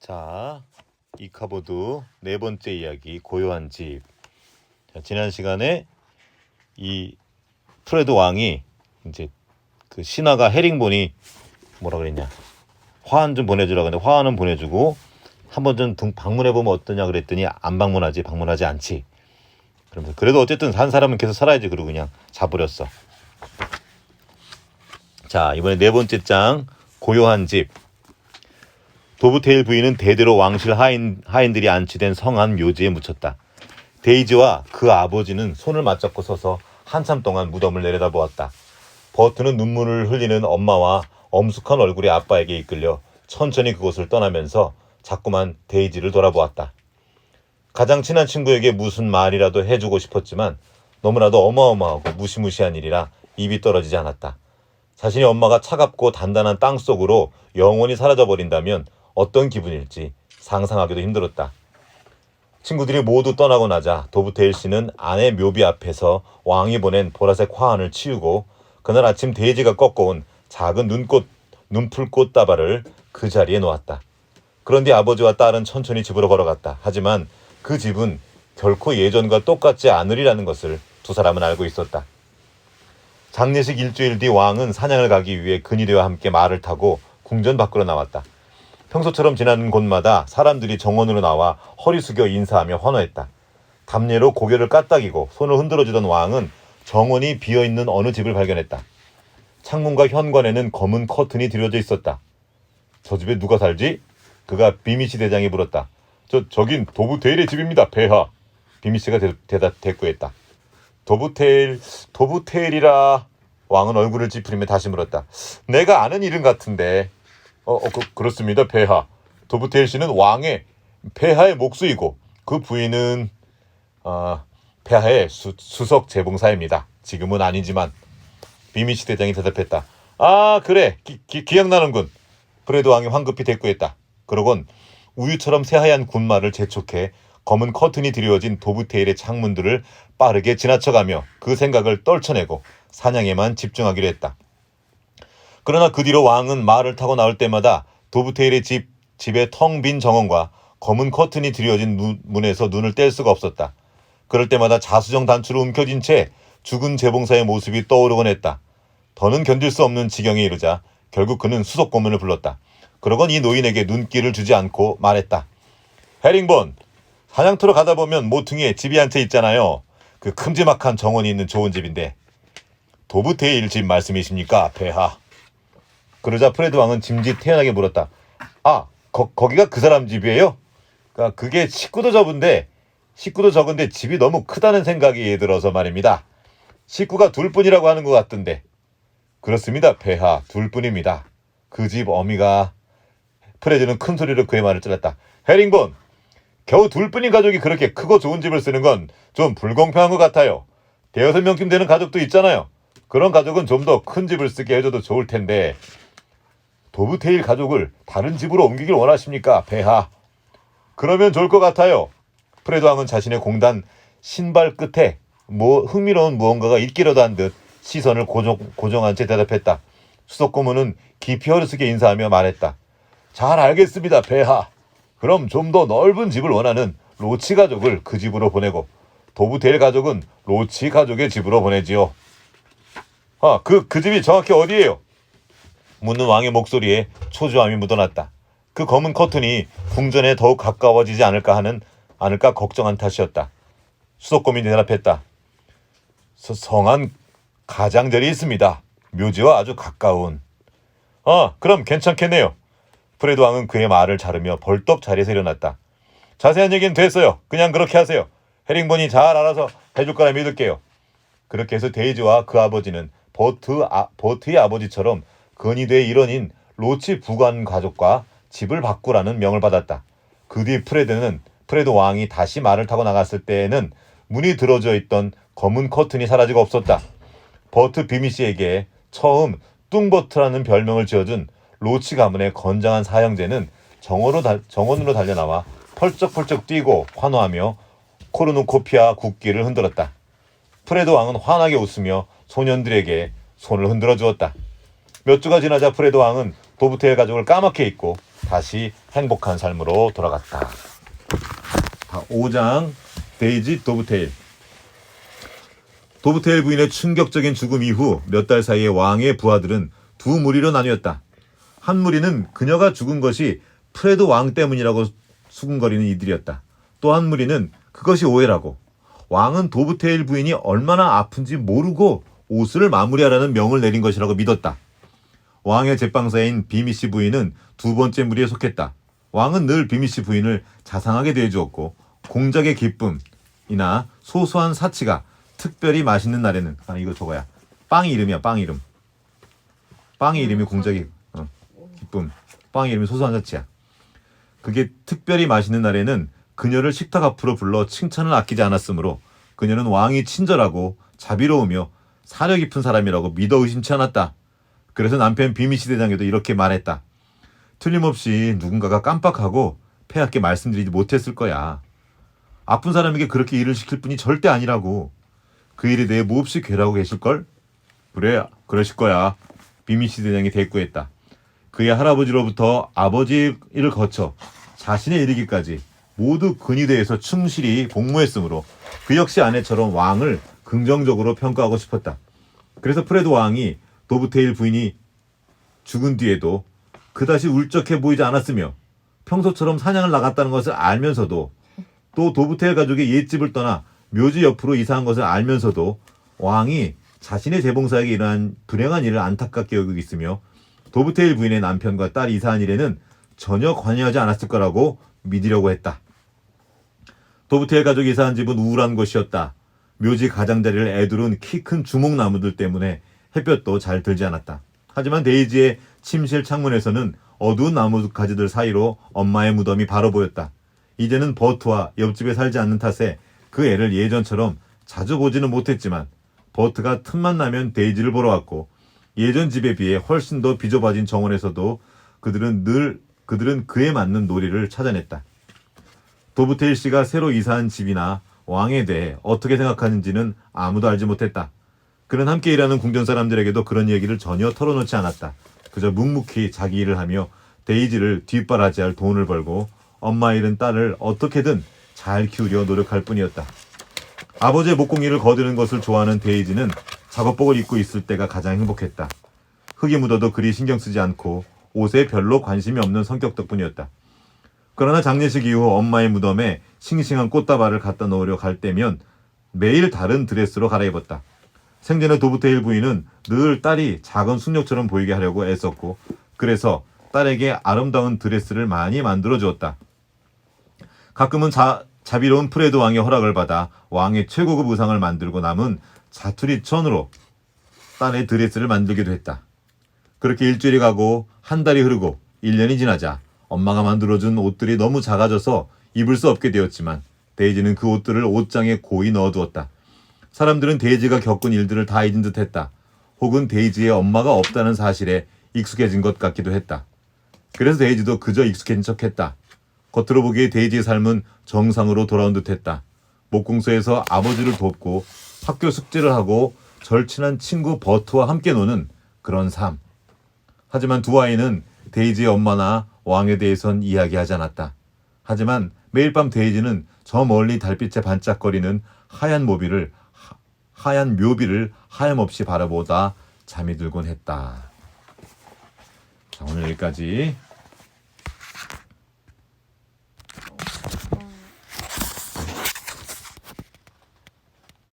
자, 이카보드 네 번째 이야기 고요한 집. 자, 지난 시간에 이 프레드 왕이 이제 그 신하가 헤링본이 뭐라 그랬냐, 화환 좀 보내주라. 근데 화환은 보내주고 한번 좀 방문해 보면 어떠냐 그랬더니 안 방문하지 않지. 그러면서 그래도 어쨌든 한 사람은 계속 살아야지. 그러고 그냥 자버렸어. 자, 이번에 네 번째 장 고요한 집. 도브테일 부인은 대대로 왕실 하인들이 안치된 성한 묘지에 묻혔다. 데이지와 그 아버지는 손을 맞잡고 서서 한참 동안 무덤을 내려다보았다. 버트는 눈물을 흘리는 엄마와 엄숙한 얼굴의 아빠에게 이끌려 천천히 그곳을 떠나면서 자꾸만 데이지를 돌아보았다. 가장 친한 친구에게 무슨 말이라도 해주고 싶었지만 너무나도 어마어마하고 무시무시한 일이라 입이 떨어지지 않았다. 자신이 엄마가 차갑고 단단한 땅 속으로 영원히 사라져버린다면 어떤 기분일지 상상하기도 힘들었다. 친구들이 모두 떠나고 나자 도브테일 씨는 아내 묘비 앞에서 왕이 보낸 보라색 화환을 치우고 그날 아침 데이지가 꺾어온 작은 눈풀꽃 다발을 그 자리에 놓았다. 그런데 아버지와 딸은 천천히 집으로 걸어갔다. 하지만 그 집은 결코 예전과 똑같지 않으리라는 것을 두 사람은 알고 있었다. 장례식 일주일 뒤 왕은 사냥을 가기 위해 근위대와 함께 말을 타고 궁전 밖으로 나왔다. 평소처럼 지나는 곳마다 사람들이 정원으로 나와 허리 숙여 인사하며 환호했다. 담례로 고개를 까딱이고 손을 흔들어주던 왕은 정원이 비어있는 어느 집을 발견했다. 창문과 현관에는 검은 커튼이 드려져 있었다. 저 집에 누가 살지? 그가 비미시 대장이 물었다. 저긴 도브테일의 집입니다, 폐하. 비미시가 대꾸했다. 도브테일이라. 왕은 얼굴을 찌푸리며 다시 물었다. 내가 아는 이름 같은데. 그렇습니다, 폐하. 도브테일 씨는 왕의 폐하의 목수이고 그 부인은 폐하의 수석 재봉사입니다. 지금은 아니지만. 비미시 대장이 대답했다. 아, 그래. 기억나는군. 프레드 왕이 황급히 대꾸했다. 그러곤 우유처럼 새하얀 군말을 재촉해 검은 커튼이 드리워진 도브테일의 창문들을 빠르게 지나쳐가며 그 생각을 떨쳐내고 사냥에만 집중하기로 했다. 그러나 그 뒤로 왕은 말을 타고 나올 때마다 도브테일의 집의 텅 빈 정원과 검은 커튼이 드리워진 문에서 눈을 뗄 수가 없었다. 그럴 때마다 자수정 단추로 움켜쥔 채 죽은 재봉사의 모습이 떠오르곤 했다. 더는 견딜 수 없는 지경에 이르자 결국 그는 수석 고문을 불렀다. 그러곤 이 노인에게 눈길을 주지 않고 말했다. 헤링본, 사냥터로 가다 보면 모퉁이에 집이 한 채 있잖아요. 그 큼지막한 정원이 있는 좋은 집인데. 도브테일 집 말씀이십니까, 폐하? 그러자 프레드 왕은 짐짓 태연하게 물었다. 아, 거기가 그 사람 집이에요? 그게 식구도 적은데 집이 너무 크다는 생각이 들어서 말입니다. 식구가 둘뿐이라고 하는 것 같던데. 그렇습니다, 폐하. 둘뿐입니다. 그 집 어미가... 프레드는 큰 소리로 그의 말을 잘랐다. 헤링본, 겨우 둘뿐인 가족이 그렇게 크고 좋은 집을 쓰는 건 좀 불공평한 것 같아요. 대여섯 명쯤 되는 가족도 있잖아요. 그런 가족은 좀 더 큰 집을 쓰게 해줘도 좋을 텐데. 도브테일 가족을 다른 집으로 옮기길 원하십니까, 폐하? 그러면 좋을 것 같아요. 프레드 왕은 자신의 공단 신발 끝에 흥미로운 무언가가 있기라도 한 듯 시선을 고정한 채 대답했다. 수석 고문은 깊이 허르쓰게 인사하며 말했다. 잘 알겠습니다, 폐하. 그럼 좀 더 넓은 집을 원하는 로치 가족을 그 집으로 보내고 도브테일 가족은 로치 가족의 집으로 보내지요. 그 집이 정확히 어디예요? 묻는 왕의 목소리에 초조함이 묻어났다. 그 검은 커튼이 궁전에 더욱 가까워지지 않을까 걱정한 탓이었다. 수석 고문이 대답했다. 성한 가장절이 있습니다. 묘지와 아주 가까운. 그럼 괜찮겠네요. 프레드 왕은 그의 말을 자르며 벌떡 자리에서 일어났다. 자세한 얘기는 됐어요. 그냥 그렇게 하세요. 헤링본이 잘 알아서 해줄 거라 믿을게요. 그렇게 해서 데이지와 그 아버지는 버트의 아버지처럼 근위대의 일원인 로치 부관 가족과 집을 바꾸라는 명을 받았다. 그 뒤 프레드 왕이 다시 말을 타고 나갔을 때에는 문이 들어져 있던 검은 커튼이 사라지고 없었다. 버트 비미씨에게 처음 뚱버트라는 별명을 지어준 로치 가문의 건장한 사형제는 정원으로 달려나와 펄쩍펄쩍 뛰고 환호하며 코르누코피아 국기를 흔들었다. 프레드 왕은 환하게 웃으며 소년들에게 손을 흔들어 주었다. 몇 주가 지나자 프레드 왕은 도브테일 가족을 까맣게 잊고 다시 행복한 삶으로 돌아갔다. 5장 데이지 도브테일. 도브테일 부인의 충격적인 죽음 이후 몇 달 사이에 왕의 부하들은 두 무리로 나뉘었다. 한 무리는 그녀가 죽은 것이 프레드 왕 때문이라고 수군거리는 이들이었다. 또 한 무리는 그것이 오해라고, 왕은 도브테일 부인이 얼마나 아픈지 모르고 옷을 마무리하라는 명을 내린 것이라고 믿었다. 왕의 제빵사인 비미씨 부인은 두 번째 무리에 속했다. 왕은 늘 비미씨 부인을 자상하게 대해주었고 공작의 기쁨이나 소소한 사치가 특별히 맛있는 날에는, 이거 저거야, 빵이 이름이야. 빵 이름. 빵의 이름이 공작의 기쁨. 빵의 이름이 소소한 사치야. 그게 특별히 맛있는 날에는 그녀를 식탁 앞으로 불러 칭찬을 아끼지 않았으므로 그녀는 왕이 친절하고 자비로우며 사려 깊은 사람이라고 믿어 의심치 않았다. 그래서 남편 비미시 대장에도 이렇게 말했다. 틀림없이 누군가가 깜빡하고 폐하께 말씀드리지 못했을 거야. 아픈 사람에게 그렇게 일을 시킬 분이 절대 아니라고. 그 일에 대해 몹시 괴라고 계실걸? 그래, 그러실 거야. 비미시 대장이 대꾸했다. 그의 할아버지로부터 아버지 일을 거쳐 자신에 이르기까지 모두 근위대에서 충실히 복무했으므로 그 역시 아내처럼 왕을 긍정적으로 평가하고 싶었다. 그래서 프레드 왕이 도브테일 부인이 죽은 뒤에도 그다지 울적해 보이지 않았으며 평소처럼 사냥을 나갔다는 것을 알면서도, 또 도브테일 가족의 옛집을 떠나 묘지 옆으로 이사한 것을 알면서도 왕이 자신의 제봉사에게 일어난 불행한 일을 안타깝게 여기고 있으며 도브테일 부인의 남편과 딸 이사한 일에는 전혀 관여하지 않았을 거라고 믿으려고 했다. 도브테일 가족이 이사한 집은 우울한 곳이었다. 묘지 가장자리를 애두른 키 큰 주목나무들 때문에 햇볕도 잘 들지 않았다. 하지만 데이지의 침실 창문에서는 어두운 나무 가지들 사이로 엄마의 무덤이 바로 보였다. 이제는 버트와 옆집에 살지 않는 탓에 그 애를 예전처럼 자주 보지는 못했지만 버트가 틈만 나면 데이지를 보러 왔고, 예전 집에 비해 훨씬 더 비좁아진 정원에서도 그들은 그에 맞는 놀이를 찾아냈다. 도브테일 씨가 새로 이사한 집이나 왕에 대해 어떻게 생각하는지는 아무도 알지 못했다. 그는 함께 일하는 궁전 사람들에게도 그런 얘기를 전혀 털어놓지 않았다. 그저 묵묵히 자기 일을 하며 데이지를 뒷바라지할 돈을 벌고 엄마 잃은 딸을 어떻게든 잘 키우려 노력할 뿐이었다. 아버지의 목공일을 거두는 것을 좋아하는 데이지는 작업복을 입고 있을 때가 가장 행복했다. 흙이 묻어도 그리 신경 쓰지 않고 옷에 별로 관심이 없는 성격 덕분이었다. 그러나 장례식 이후 엄마의 무덤에 싱싱한 꽃다발을 갖다 놓으려 갈 때면 매일 다른 드레스로 갈아입었다. 생전에 도브테일 부인은 늘 딸이 작은 숙녀처럼 보이게 하려고 애썼고, 그래서 딸에게 아름다운 드레스를 많이 만들어 주었다. 가끔은 자비로운 프레드 왕의 허락을 받아 왕의 최고급 의상을 만들고 남은 자투리 천으로 딸의 드레스를 만들기도 했다. 그렇게 일주일이 가고 한 달이 흐르고 1년이 지나자 엄마가 만들어준 옷들이 너무 작아져서 입을 수 없게 되었지만 데이지는 그 옷들을 옷장에 고이 넣어두었다. 사람들은 데이지가 겪은 일들을 다 잊은 듯했다. 혹은 데이지의 엄마가 없다는 사실에 익숙해진 것 같기도 했다. 그래서 데이지도 그저 익숙해진 척했다. 겉으로 보기에 데이지의 삶은 정상으로 돌아온 듯했다. 목공소에서 아버지를 돕고 학교 숙제를 하고 절친한 친구 버트와 함께 노는 그런 삶. 하지만 두 아이는 데이지의 엄마나 왕에 대해선 이야기하지 않았다. 하지만 매일 밤 데이지는 저 멀리 달빛에 반짝거리는 하얀 묘비를 하염없이 바라보다 잠이 들곤 했다. 자, 오늘 여기까지